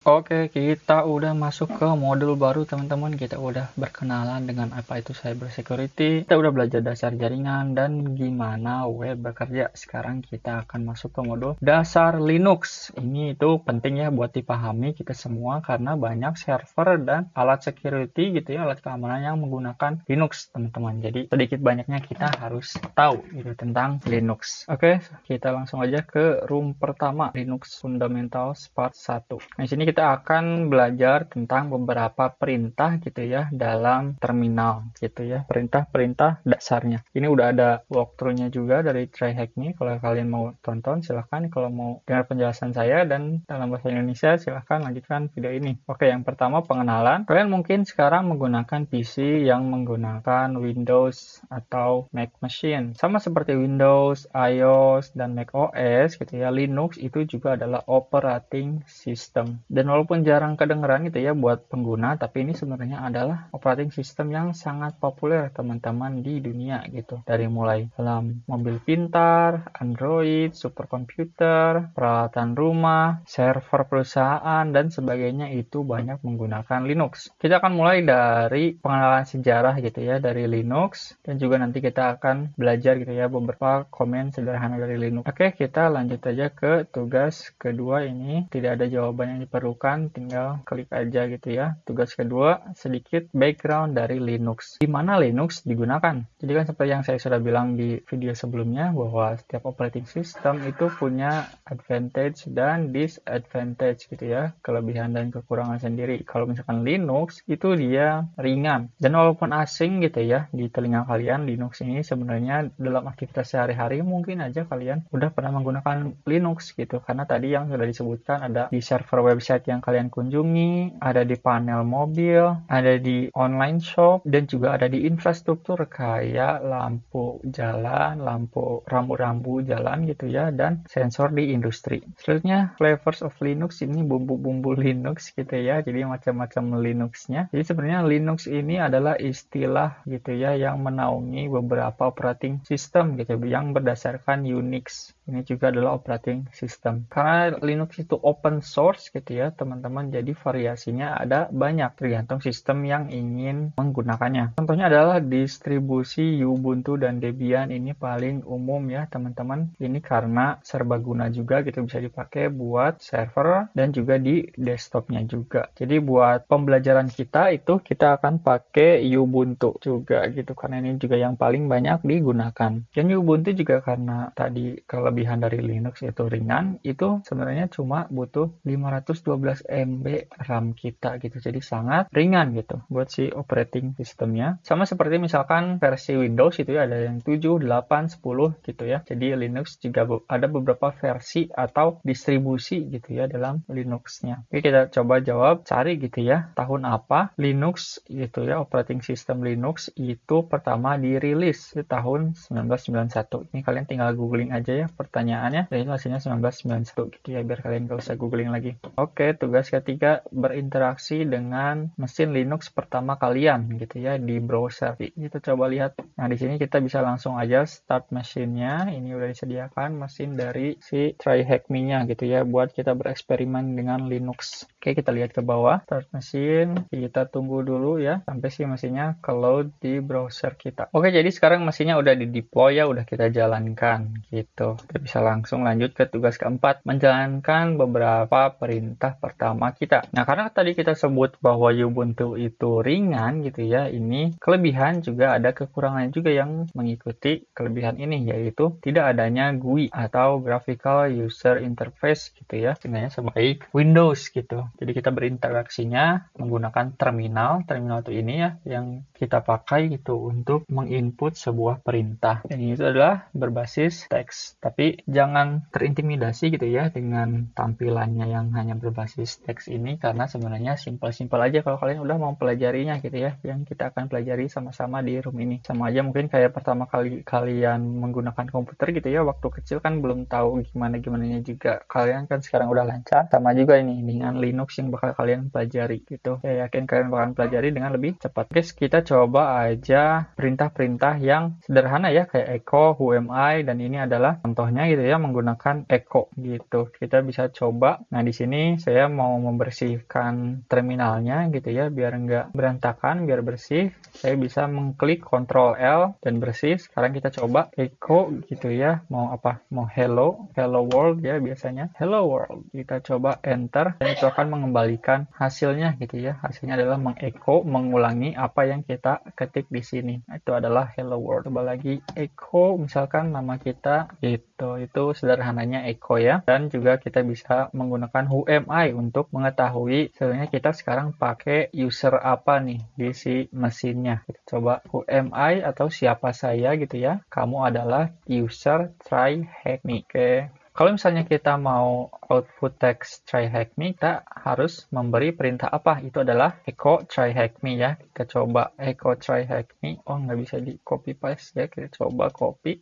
Oke, kita udah masuk ke modul baru teman-teman. Kita udah berkenalan dengan apa itu cyber security. Kita udah belajar dasar jaringan dan gimana web bekerja. Sekarang kita akan masuk ke modul dasar Linux. Ini itu penting ya buat dipahami kita semua karena banyak server dan alat security gitu ya, alat keamanan yang menggunakan Linux teman-teman. Jadi sedikit banyaknya kita harus tahu gitu tentang Linux. Oke, kita langsung aja ke room pertama, Linux Fundamentals Part 1. Di sini kita akan belajar tentang beberapa perintah gitu ya dalam terminal gitu ya, perintah-perintah dasarnya. Ini udah ada walkthrough-nya juga dari TryHackMe. Kalau kalian mau tonton silahkan, kalau mau dengar penjelasan saya dan dalam bahasa Indonesia silahkan lanjutkan video ini. Oke, yang pertama pengenalan. Kalian mungkin sekarang menggunakan PC yang menggunakan Windows atau Mac machine. Sama seperti Windows, iOS, dan Mac OS gitu ya, Linux itu juga adalah operating system. Dan walaupun jarang kedengeran gitu ya buat pengguna, tapi ini sebenarnya adalah operating system yang sangat populer teman-teman di dunia gitu. Dari mulai dalam mobil pintar, Android, superkomputer, peralatan rumah, server perusahaan, dan sebagainya itu banyak menggunakan Linux. Kita akan mulai dari pengenalan sejarah gitu ya dari Linux, dan juga nanti kita akan belajar gitu ya beberapa komen sederhana dari Linux. Oke, kita lanjut aja ke tugas kedua ini. Tidak ada jawaban yang diperlukan, tinggal klik aja gitu ya. Tugas kedua, sedikit background dari Linux. Di mana Linux digunakan? Jadi kan seperti yang saya sudah bilang di video sebelumnya bahwa setiap operating system itu punya advantage dan disadvantage gitu ya, kelebihan dan kekurangan sendiri. Kalau misalkan Linux itu dia ringan dan walaupun asing gitu ya di telinga kalian, Linux ini sebenarnya dalam aktivitas sehari-hari mungkin aja kalian udah pernah menggunakan Linux gitu, karena tadi yang sudah disebutkan ada di server website yang kalian kunjungi, ada di panel mobil, ada di online shop, dan juga ada di infrastruktur kayak lampu jalan, lampu rambu-rambu jalan gitu ya, dan sensor di industri. Selanjutnya, flavors of Linux, ini bumbu-bumbu Linux gitu ya, jadi macam-macam Linuxnya. Jadi sebenarnya Linux ini adalah istilah gitu ya yang menaungi beberapa operating system gitu yang berdasarkan Unix. Ini juga adalah operating system. Karena Linux itu open source gitu ya teman-teman, jadi variasinya ada banyak tergantung sistem yang ingin menggunakannya. Contohnya adalah distribusi Ubuntu dan Debian, ini paling umum ya teman-teman. Ini karena serbaguna juga gitu, bisa dipakai buat server dan juga di desktopnya juga. Jadi buat pembelajaran kita itu kita akan pakai Ubuntu juga gitu, karena ini juga yang paling banyak digunakan. Dan Ubuntu juga karena tadi kelebihan dari Linux itu ringan, itu sebenarnya cuma butuh 512 MB RAM kita gitu, jadi sangat ringan gitu buat si operating systemnya. Sama seperti misalkan versi Windows itu ya, ada yang 7, 8, 10 gitu ya. Jadi Linux juga ada beberapa versi atau distribusi gitu ya dalam Linuxnya. Oke, kita coba jawab, cari gitu ya tahun apa Linux gitu ya, operating system Linux itu pertama dirilis di tahun 1991. Ini kalian tinggal googling aja ya pertanyaannya, dan itu hasilnya 1991 gitu ya, biar kalian gak usah googling lagi. Oke, tugas ketiga, berinteraksi dengan mesin Linux pertama kalian gitu ya di browser. Kita coba lihat. Nah, di sini kita bisa langsung aja start mesinnya. Ini udah disediakan mesin dari si TryHackMe-nya gitu ya buat kita bereksperimen dengan Linux. Oke, kita lihat ke bawah, start mesin. Kita tunggu dulu ya sampai si mesinnya ke load di browser kita. Oke, jadi sekarang mesinnya udah di deploy ya, udah kita jalankan gitu. Kita bisa langsung lanjut ke tugas keempat, menjalankan beberapa perintah pertama kita. Nah, karena tadi kita sebut bahwa Ubuntu itu ringan gitu ya, ini kelebihan juga ada kekurangannya juga yang mengikuti kelebihan ini, yaitu tidak adanya GUI atau Graphical User Interface gitu ya, sebenarnya sebaik Windows gitu. Jadi kita berinteraksinya menggunakan terminal. Terminal itu ini ya yang kita pakai gitu untuk menginput sebuah perintah. Dan itu adalah berbasis teks. Tapi jangan terintimidasi gitu ya dengan tampilannya yang hanya berbasis teks ini, karena sebenarnya simpel-simpel aja kalau kalian udah mau pelajarinya gitu ya, yang kita akan pelajari sama-sama di room ini. Sama aja mungkin kayak pertama kali kalian menggunakan komputer gitu ya, waktu kecil kan belum tahu gimana-gimananya juga. Kalian kan sekarang udah lancar. Sama juga ini dengan Linux Linux yang bakal kalian pelajari gitu. Saya yakin kalian bakalan pelajari dengan lebih cepat. Guys, kita coba aja perintah-perintah yang sederhana ya, kayak echo, who am I, dan ini adalah contohnya gitu ya, menggunakan echo gitu. Kita bisa coba. Nah, di sini saya mau membersihkan terminalnya gitu ya, biar nggak berantakan, biar bersih. Saya bisa mengklik Ctrl L dan bersih. Sekarang kita coba echo gitu ya, mau apa? Mau hello world ya, biasanya hello world. Kita coba enter dan itu akan mengembalikan hasilnya gitu ya. Hasilnya adalah mengecho, mengulangi apa yang kita ketik di sini. Itu adalah hello world. Coba lagi echo misalkan nama kita gitu. Itu sederhananya echo ya. Dan juga kita bisa menggunakan who am I untuk mengetahui sebenarnya kita sekarang pakai user apa nih di si mesinnya. Kita coba who am I atau siapa saya gitu ya. Kamu adalah user try hack me. Oke. Kalau misalnya kita mau output text try hack me, kita harus memberi perintah apa? Itu adalah echo try hack me ya. Kita coba echo try hack me. Oh, nggak bisa di copy paste ya. Kita coba copy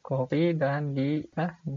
dan di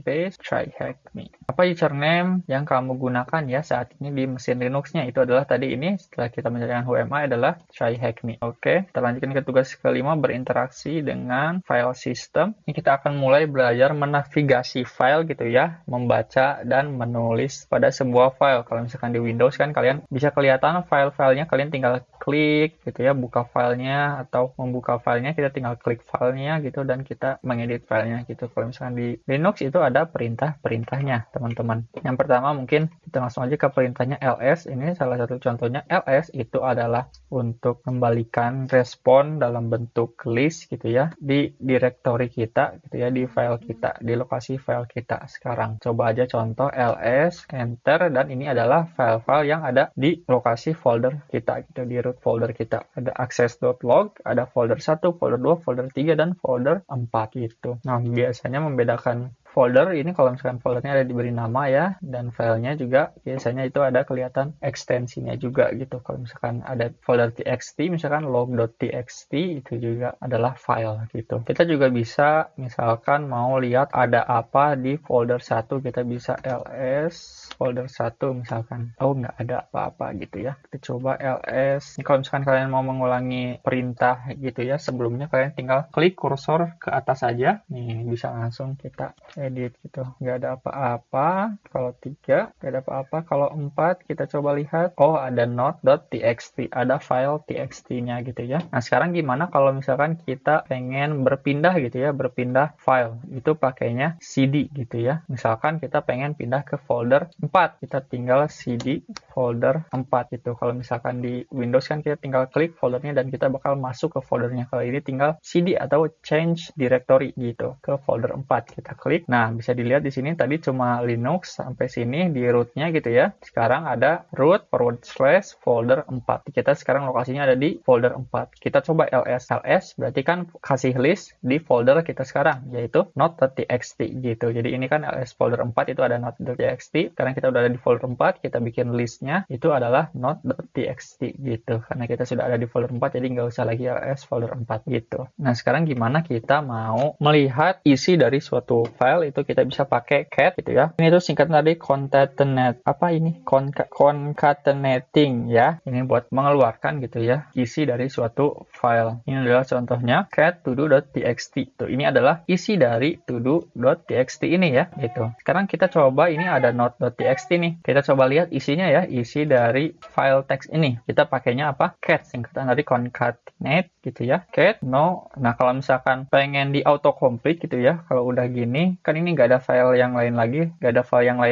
paste try hack me. Apa username yang kamu gunakan ya saat ini di mesin Linuxnya? Itu adalah tadi ini setelah kita menjalankan who am I adalah try hack me. Oke, kita lanjutkan ke tugas kelima, berinteraksi dengan file system. Ini kita akan mulai belajar menavigasi file gitu ya, membaca dan menulis pada sebuah file. Kalau misalkan di Windows kan kalian bisa kelihatan file-filenya, kalian tinggal klik gitu ya, buka filenya, atau membuka filenya kita tinggal klik filenya gitu dan kita mengedit filenya gitu. Kalau misalkan di Linux itu ada perintah-perintahnya teman-teman. Yang pertama mungkin kita langsung aja ke perintahnya ls. Ini salah satu contohnya. Ls itu adalah untuk membalikan respon dalam bentuk list gitu ya di directory kita gitu ya, di file kita, di lokasi file kita sekarang. Coba aja contoh ls, enter, dan ini adalah file-file yang ada di lokasi folder kita gitu, di root folder kita. Ada access.log, ada folder 1, folder 2, folder 3, dan folder 4 gitu. Nah, biasanya membedakan folder ini kalau misalkan foldernya ada diberi nama ya, dan filenya juga biasanya itu ada kelihatan ekstensinya juga gitu. Kalau misalkan ada folder txt, misalkan log.txt, itu juga adalah file gitu. Kita juga bisa misalkan mau lihat ada apa di folder 1, kita bisa ls folder 1 misalkan. Oh, nggak ada apa-apa gitu ya. Kita coba ls. Ini kalau misalkan kalian mau mengulangi perintah gitu ya, sebelumnya kalian tinggal klik kursor ke atas saja. Nih, bisa langsung kita edit gitu. Nggak ada apa-apa. Kalau 3, nggak ada apa-apa. Kalau 4, kita coba lihat. Oh, ada not.txt. Ada file txt-nya gitu ya. Nah, sekarang gimana kalau misalkan kita pengen berpindah gitu ya, berpindah file. Itu pakainya cd gitu ya. Misalkan kita pengen pindah ke folder 4. Kita tinggal cd folder 4 gitu. Kalau misalkan di Windows kan kita tinggal klik foldernya dan kita bakal masuk ke foldernya. Kalau ini tinggal cd atau change directory gitu ke folder 4. Kita klik. Nah, bisa dilihat di sini tadi cuma Linux sampai sini di rootnya gitu ya. Sekarang ada root / folder 4. Kita sekarang lokasinya ada di folder 4. Kita coba ls. ls berarti kan kasih list di folder kita sekarang, yaitu not.txt gitu. Jadi ini kan ls folder 4 itu ada not.txt. Sekarang kita udah ada di folder 4, kita bikin listnya itu adalah not.txt gitu. Karena kita sudah ada di folder 4, jadi nggak usah lagi ls folder 4 gitu. Nah, sekarang gimana kita mau melihat isi dari suatu file? Itu kita bisa pakai cat gitu ya. Ini tuh singkatan dari concatenate. Apa ini? Concatenating ya. Ini buat mengeluarkan gitu ya isi dari suatu file. Ini adalah contohnya cat todo.txt. Tuh, ini adalah isi dari todo.txt ini ya gitu. Sekarang kita coba, ini ada not.txt nih. Kita coba lihat isinya ya, isi dari file teks ini. Kita pakainya apa? Cat, singkatan dari concatenate gitu ya. Cat no. Nah, kalau misalkan pengen di autocomplete gitu ya, kalau udah gini kan ini nggak ada file yang lain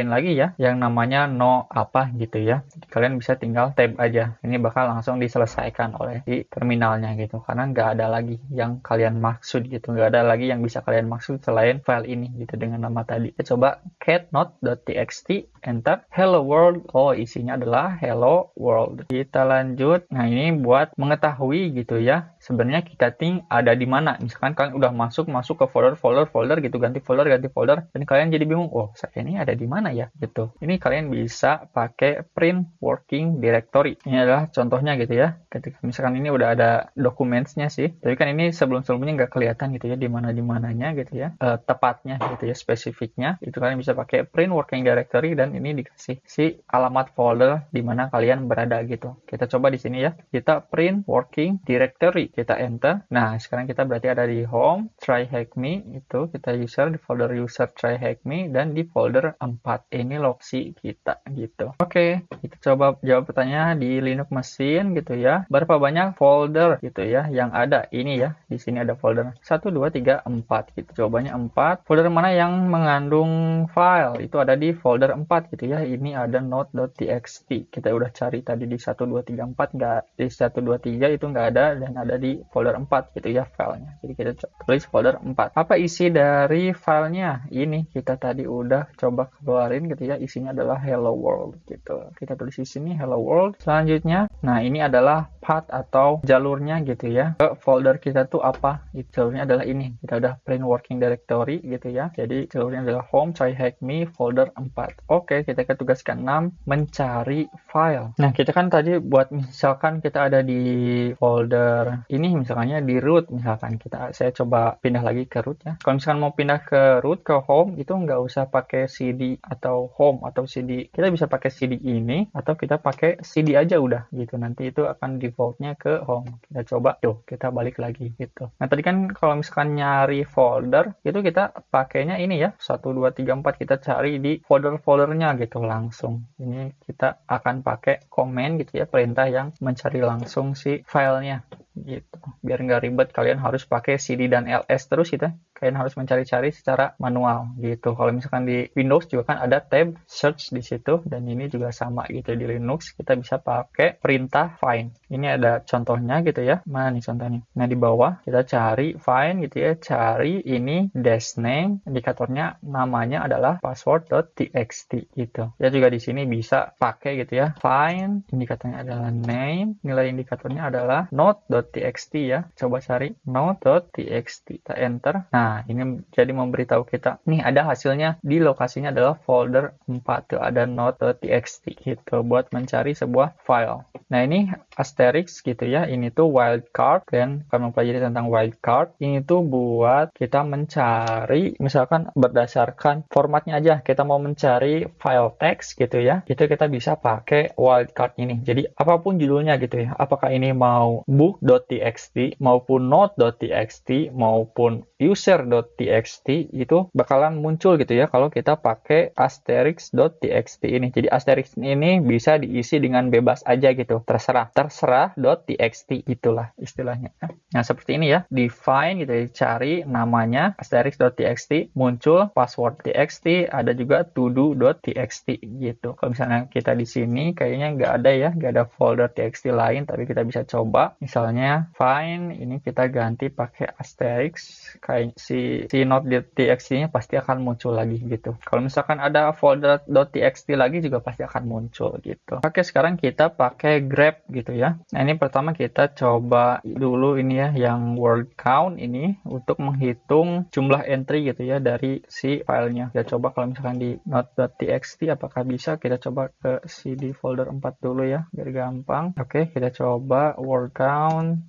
lagi, ya yang namanya no apa gitu ya. Jadi, kalian bisa tinggal tab aja. Ini bakal langsung diselesaikan oleh di terminalnya gitu, karena nggak ada lagi yang kalian maksud gitu, nggak ada lagi yang bisa kalian maksud selain file ini gitu dengan nama tadi. Kita coba cat not.txt, enter. Hello world. Oh, isinya adalah hello world. Kita lanjut. Nah, ini buat mengetahui gitu ya, sebenarnya kita ada di mana. Misalkan kalian udah masuk ke folder gitu, ganti di folder dan kalian jadi bingung, oh saya ini ada di mana ya gitu. Ini kalian bisa pakai print working directory. Ini adalah contohnya gitu ya. Ketika misalkan ini udah ada dokumennya sih, tapi kan ini sebelumnya nggak kelihatan gitu ya di mananya gitu ya, tepatnya gitu ya, spesifiknya. Itu kalian bisa pakai print working directory dan ini dikasih si alamat folder di mana kalian berada gitu. Kita coba di sini ya. Kita print working directory, kita enter. Nah, sekarang kita berarti ada di home, try hack me, itu kita user di folder user try hack me dan di folder 4. Ini loksi kita gitu. Oke, kita coba jawab pertanyaan di Linux mesin gitu ya. Berapa banyak folder gitu ya yang ada? Ini ya, di sini ada folder 1 2 3 4 gitu. Jawabannya 4. Folder mana yang mengandung file? Itu ada di folder 4 gitu ya. Ini ada node.txt. Kita udah cari tadi di 1 2 3 4, enggak di 1 2 3 itu enggak ada dan ada di folder 4 gitu ya filenya. Jadi kita tulis folder 4. Apa isi dari filenya? Ini kita tadi udah coba keluarin gitu ya. Isinya adalah hello world gitu. Kita tulis di sini hello world. Selanjutnya, nah ini adalah path atau jalurnya gitu ya. Ke folder kita tuh apa? Jalurnya adalah ini. Kita udah print working directory gitu ya. Jadi jalurnya adalah home, try hack me, folder 4. Oke, kita ke tugas ke-6, mencari file. Nah, kita kan tadi buat misalkan kita ada di folder ini, misalnya di root, misalkan saya coba pindah lagi ke root ya. Kalau misalkan mau pindah ke root, ke home, itu nggak usah pakai cd atau home atau cd. Kita bisa pakai cd ini atau kita pakai cd aja udah gitu. Nanti itu akan defaultnya ke home. Kita coba tuh, kita balik lagi gitu. Nah, tadi kan kalau misalkan nyari folder, itu kita pakainya ini ya, 1 2 3 4, kita cari di folder-foldernya gitu langsung. Ini kita akan pakai command gitu ya, perintah yang mencari langsung si filenya gitu. Biar nggak ribet kalian harus pakai cd dan ls terus gitu. Kalian harus mencari-cari secara manual gitu. Kalau misalkan di Windows juga kan ada tab search di situ dan ini juga sama gitu di Linux kita bisa pakai perintah find. Ini ada contohnya gitu ya. Mana nih contohnya? Nah, di bawah kita cari find gitu ya, cari ini dash name, indikatornya namanya adalah password.txt gitu. Ya juga di sini bisa pakai gitu ya. Find indikatornya adalah name, nilai indikatornya adalah node.txt ya. Coba cari node.txt, kita enter. Nah, ini jadi memberitahu kita, nih ada hasilnya di lokasinya adalah folder 4, tuh ada node.txt gitu buat mencari sebuah file. Nah, ini asterisk gitu ya, ini tuh wildcard, dan kalau mempelajari tentang wildcard, ini tuh buat kita mencari, misalkan berdasarkan formatnya aja, kita mau mencari file text gitu ya, itu kita bisa pakai wildcard ini. Jadi, apapun judulnya gitu ya, apakah ini mau book.txt, maupun node.txt, maupun user.txt, itu bakalan muncul gitu ya kalau kita pakai asterisk.txt ini. Jadi asterisk ini bisa diisi dengan bebas aja gitu, terserah .txt gitulah istilahnya. Nah, seperti ini ya, define gitu ya, cari namanya asterisk.txt, muncul password.txt, ada juga todo.txt gitu. Kalau misalnya kita di sini kayaknya nggak ada ya, nggak ada folder txt lain, tapi kita bisa coba misalnya find ini kita ganti pakai asterisk, kayak si node.txt-nya pasti akan muncul lagi gitu. Kalau misalkan ada folder .txt lagi juga pasti akan muncul gitu. Oke, sekarang kita pakai grep gitu ya. Nah, ini pertama kita coba dulu ini ya, yang word count ini untuk menghitung jumlah entry gitu ya dari si filenya. Kita coba kalau misalkan di node.txt apakah bisa, kita coba ke cd folder 4 dulu ya, biar gampang. Oke, kita coba word count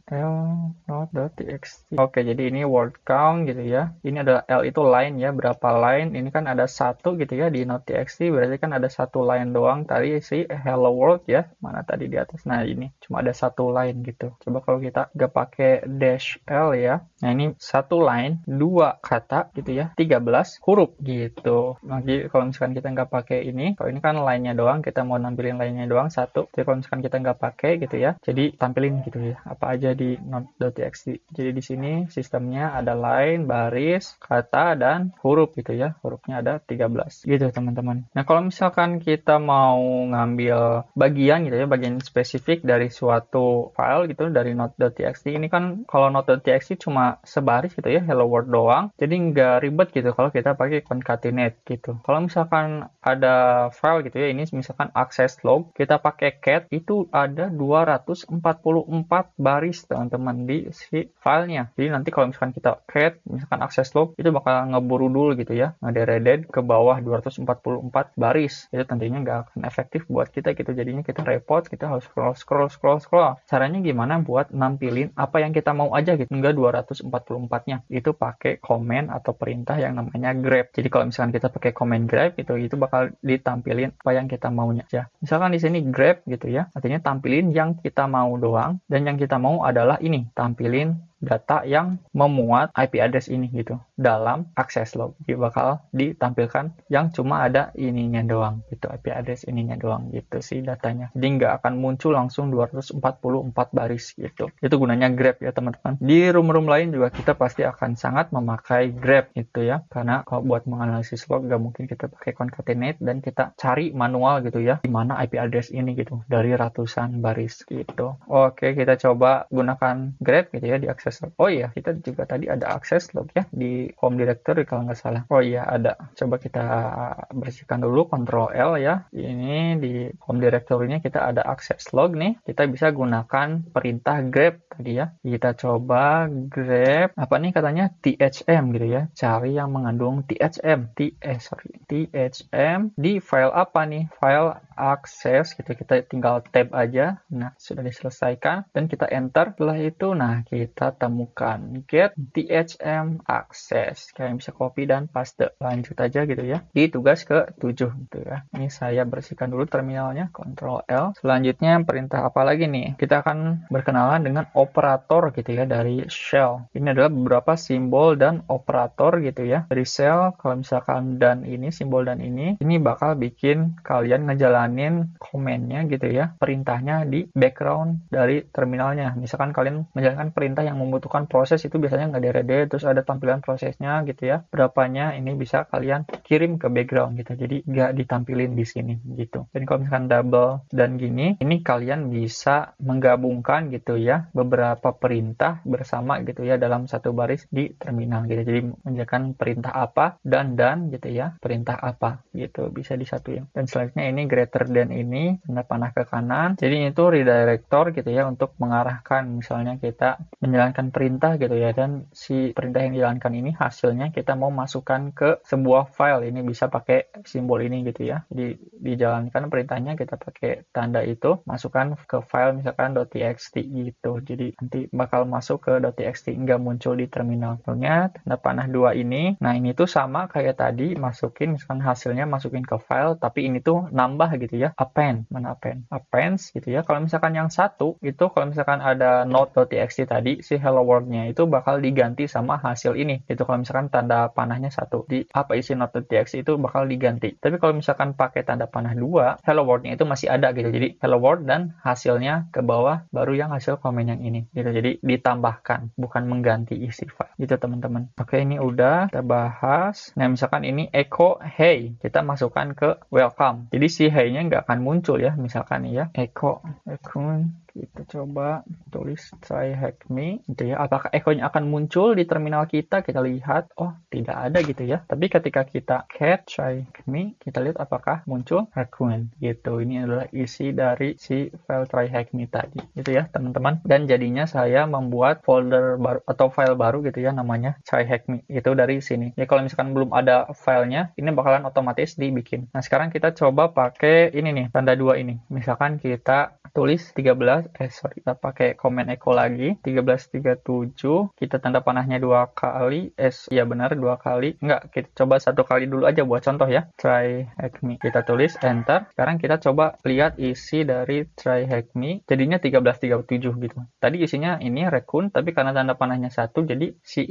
node.txt. Oke, jadi ini word count gitu ya. Ini adalah L itu line ya, berapa line. Ini kan ada 1 gitu ya di node.txt, berarti kan ada 1 line doang tadi si hello world ya. Mana tadi di atas? Nah, ini cuma ada 1 line gitu. Coba kalau kita nggak pakai dash L ya. Nah, ini 1 line, 2 kata gitu ya, 13 huruf gitu. Lagi kalau misalkan kita nggak pakai ini, kalau ini kan line-nya doang, kita mau nampilin line-nya doang 1. Jadi kalau misalkan kita nggak pakai gitu ya, jadi tampilin gitu ya, apa aja di node.txt. Jadi di sini sistemnya ada line, baris, kata, dan huruf gitu ya. Hurufnya ada 13 gitu teman-teman. Nah, kalau misalkan kita mau ngambil bagian gitu ya, bagian spesifik dari suatu file gitu, dari node.txt, ini kan kalau node.txt cuma sebaris gitu ya, hello world doang, jadi nggak ribet gitu kalau kita pakai concatenate gitu. Kalau misalkan ada file gitu ya, ini misalkan access log, kita pakai cat, itu ada 244 baris teman-teman di si filenya. Jadi nanti kalau misalkan kita cat misalkan access log itu bakal ngeburudul gitu ya, ngederedet ke bawah 244 baris. Itu tentunya nggak akan efektif buat kita gitu. Jadinya kita repot, kita harus scroll. Caranya gimana buat nampilin apa yang kita mau aja gitu, enggak 244-nya. Itu pakai komen atau perintah yang namanya grab. Jadi kalau misalkan kita pakai komen grab itu bakal ditampilin apa yang kita maunya ya. Misalkan di sini grab gitu ya, artinya tampilin yang kita mau doang, dan yang kita mau adalah ini, tampilin data yang memuat IP address ini gitu dalam access log. Jadi bakal ditampilkan yang cuma ada ininya doang gitu, IP address ininya doang gitu sih datanya. Jadi nggak akan muncul langsung 244 baris gitu. Itu gunanya grab ya teman-teman. Di room-room lain juga kita pasti akan sangat memakai grab gitu ya, karena kalau buat menganalisis log nggak mungkin kita pakai concatenate dan kita cari manual gitu ya, di mana IP address ini gitu dari ratusan baris gitu. Oke, kita coba gunakan grab gitu ya di access log. Oh iya, kita juga tadi ada access log ya di home directory kalau nggak salah. Oh iya, ada. Coba kita bersihkan dulu, Ctrl L ya. Ini di home directory-nya kita ada access log nih. Kita bisa gunakan perintah grab tadi ya. Kita coba grab apa nih katanya thm gitu ya. Cari yang mengandung thm di file apa nih? File access gitu. Kita tinggal tab aja. Nah, sudah diselesaikan dan kita enter. Setelah itu nah kita temukan get thm access. Kalian bisa copy dan paste. Lanjut aja gitu ya. Di tugas ke-7 gitu ya. Ini saya bersihkan dulu terminalnya, Ctrl L. Selanjutnya perintah apa lagi nih? Kita akan berkenalan dengan operator gitu ya dari shell. Ini adalah beberapa simbol dan operator gitu ya. Dari shell kalau misalkan dan ini simbol dan ini bakal bikin kalian ngejalanin komennya gitu ya. Perintahnya di background dari terminalnya. Misalkan kalian menjalankan perintah yang membutuhkan proses, itu biasanya nggak deret, terus ada tampilan prosesnya gitu ya, berapanya ini bisa kalian kirim ke background gitu, jadi nggak ditampilin di sini gitu. Dan kalau misalkan double dan gini, ini kalian bisa menggabungkan gitu ya beberapa perintah bersama gitu ya dalam satu baris di terminal gitu. Jadi menjalankan perintah apa dan gitu ya, perintah apa gitu bisa disatuin. Dan selanjutnya ini greater than ini tanda panah ke kanan, jadi itu redirector gitu ya untuk mengarahkan misalnya kita menjalankan perintah gitu ya, dan si perintah yang dijalankan ini hasilnya kita mau masukkan ke sebuah file. Ini bisa pakai simbol ini gitu ya. Jadi dijalankan perintahnya kita pakai tanda itu, masukkan ke file misalkan .txt gitu. Jadi nanti bakal masuk ke .txt, nggak muncul di terminal. Contohnya tanda panah 2 ini. Nah, ini tuh sama kayak tadi, masukin misalkan hasilnya masukin ke file, tapi ini tuh nambah gitu ya. Append, mana append? Appends gitu ya. Kalau misalkan yang satu itu kalau misalkan ada node.txt tadi, si hello world-nya itu bakal diganti sama hasil ini. Itu kalau misalkan tanda panahnya satu, di apa isi node.txt itu bakal diganti. Tapi kalau misalkan pakai tanda panah 2, hello world-nya itu masih ada gitu. Jadi hello world dan hasilnya ke bawah, baru yang hasil komen yang ini gitu. Jadi ditambahkan, bukan mengganti isi file gitu teman-teman. Oke, ini udah kita bahas. Nah, misalkan ini echo hey, kita masukkan ke welcome. Jadi si hey-nya nggak akan muncul ya. Misalkan ya, echo kita coba tulis try hack me gitu ya. Apakah echo-nya akan muncul di terminal kita? Kita lihat, oh tidak ada gitu ya. Tapi ketika kita cat try hack me, kita lihat apakah muncul raccoon gitu. Ini adalah isi dari si file try hack me tadi gitu ya teman-teman. Dan jadinya saya membuat folder baru atau file baru gitu ya, namanya try hack me itu dari sini. Ya kalau misalkan belum ada filenya, ini bakalan otomatis dibikin. Nah, sekarang kita coba pakai ini nih, tanda 2 ini. Misalkan kita tulis 13, kita pakai komen echo lagi, 1337, kita tanda panahnya 2 kali, ya benar 2 kali, enggak, kita coba 1 kali dulu aja buat contoh ya, try hack me, kita tulis enter. Sekarang kita coba lihat isi dari try hack me, jadinya 1337 gitu. Tadi isinya ini raccoon, tapi karena tanda panahnya 1, jadi si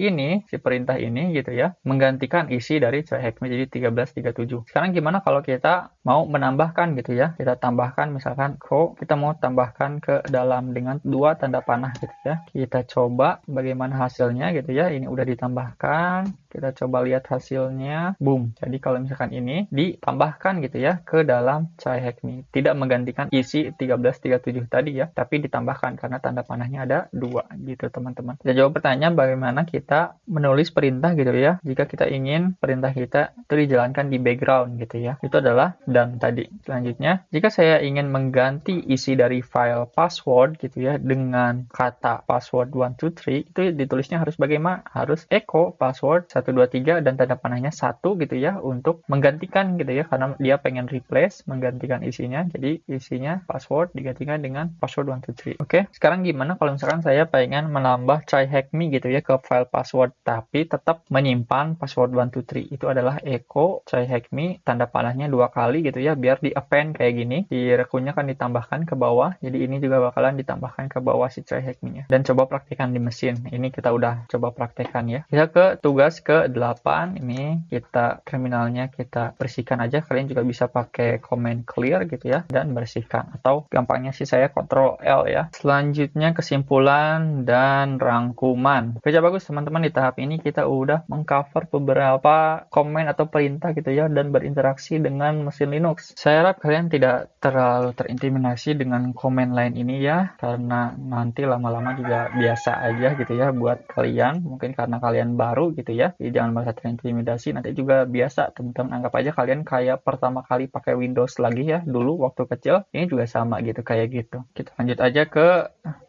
perintah ini gitu ya, menggantikan isi dari try hack me jadi 1337. Sekarang gimana kalau kita mau menambahkan gitu ya, kita tambahkan misalkan kita mau tambahkan ke dalam dengan 2 tanda panah gitu ya. Kita coba bagaimana hasilnya gitu ya. Ini udah ditambahkan. Kita coba lihat hasilnya. Boom. Jadi kalau misalkan ini ditambahkan gitu ya ke dalam ChaiHackMe. Tidak menggantikan isi 1337 tadi ya, tapi ditambahkan karena tanda panahnya ada 2 gitu teman-teman. Kita jawab pertanyaan bagaimana kita menulis perintah gitu ya. Jika kita ingin perintah kita itu dijalankan di background gitu ya. Itu adalah done tadi. Selanjutnya, jika saya ingin mengganti isi dari file password gitu ya dengan kata password 123, itu ditulisnya harus bagaimana? Harus echo password 123 dan tanda panahnya 1 gitu ya untuk menggantikan gitu ya, karena dia pengen replace, menggantikan isinya. Jadi isinya password digantikan dengan password 123. Oke, sekarang gimana kalau misalkan saya pengen menambah ChaiHackMe gitu ya ke file password tapi tetap menyimpan password 123? Itu adalah echo ChaiHackMe, tanda panahnya 2 kali gitu ya, biar di append kayak gini. Di rekunnya kan ditambahkan ke bawah, jadi ini juga bakalan ditambahkan ke bawah si ChaiHackMe-nya. Dan coba praktikkan di mesin. Ini kita udah coba praktekkan ya. Kita ke tugas ke-8. Ini kita terminalnya kita bersihkan aja. Kalian juga bisa pakai command clear gitu ya dan bersihkan, atau gampangnya sih saya Ctrl L ya. Selanjutnya kesimpulan dan rangkuman. Kerja bagus teman-teman, di tahap ini kita udah mengcover beberapa komen atau perintah gitu ya dan berinteraksi dengan mesin Linux. Saya harap kalian tidak terlalu terintimidasi dengan komen lain ini ya, karena nanti lama-lama juga biasa aja gitu ya buat kalian, mungkin karena kalian baru gitu ya. Jadi jangan merasa terintimidasi, nanti juga biasa teman-teman. Anggap aja kalian kayak pertama kali pakai Windows lagi ya, dulu waktu kecil. Ini juga sama gitu, kayak gitu. Kita lanjut aja ke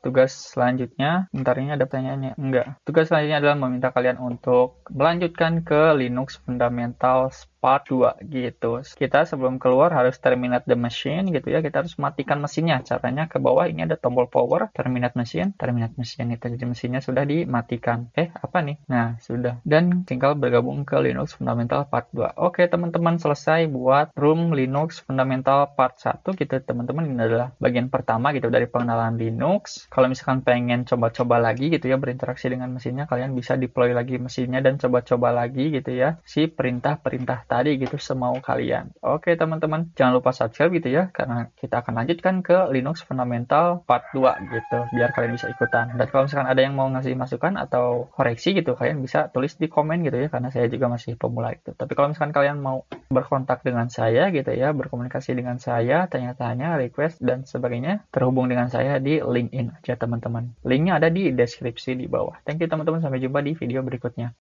tugas selanjutnya. Bentar, ini ada pertanyaannya? Enggak. Tugas selanjutnya adalah meminta kalian untuk melanjutkan ke Linux Fundamentals Part 2 gitu. Kita sebelum keluar harus terminate the machine gitu ya. Kita harus matikan mesinnya. Caranya ke bawah ini ada tombol power, terminate machine itu. Jadi mesinnya sudah dimatikan. Apa nih? Nah, sudah. Dan tinggal bergabung ke Linux Fundamental Part 2. Oke, teman-teman, selesai buat room Linux Fundamental Part 1 gitu, teman-teman. Ini adalah bagian pertama gitu dari pengenalan Linux. Kalau misalkan pengen coba-coba lagi gitu ya berinteraksi dengan mesinnya, kalian bisa deploy lagi mesinnya dan coba-coba lagi gitu ya si perintah-perintah tadi gitu semau kalian. Oke teman-teman, jangan lupa subscribe gitu ya, karena kita akan lanjutkan ke Linux Fundamental Part 2 gitu, biar kalian bisa ikutan. Dan kalau misalkan ada yang mau ngasih masukan atau koreksi gitu, kalian bisa tulis di komen gitu ya, karena saya juga masih pemula itu. Tapi kalau misalkan kalian mau berkontak dengan saya gitu ya, berkomunikasi dengan saya, tanya-tanya, request, dan sebagainya, terhubung dengan saya di LinkedIn aja teman-teman. Linknya ada di deskripsi di bawah. Thank you teman-teman, sampai jumpa di video berikutnya.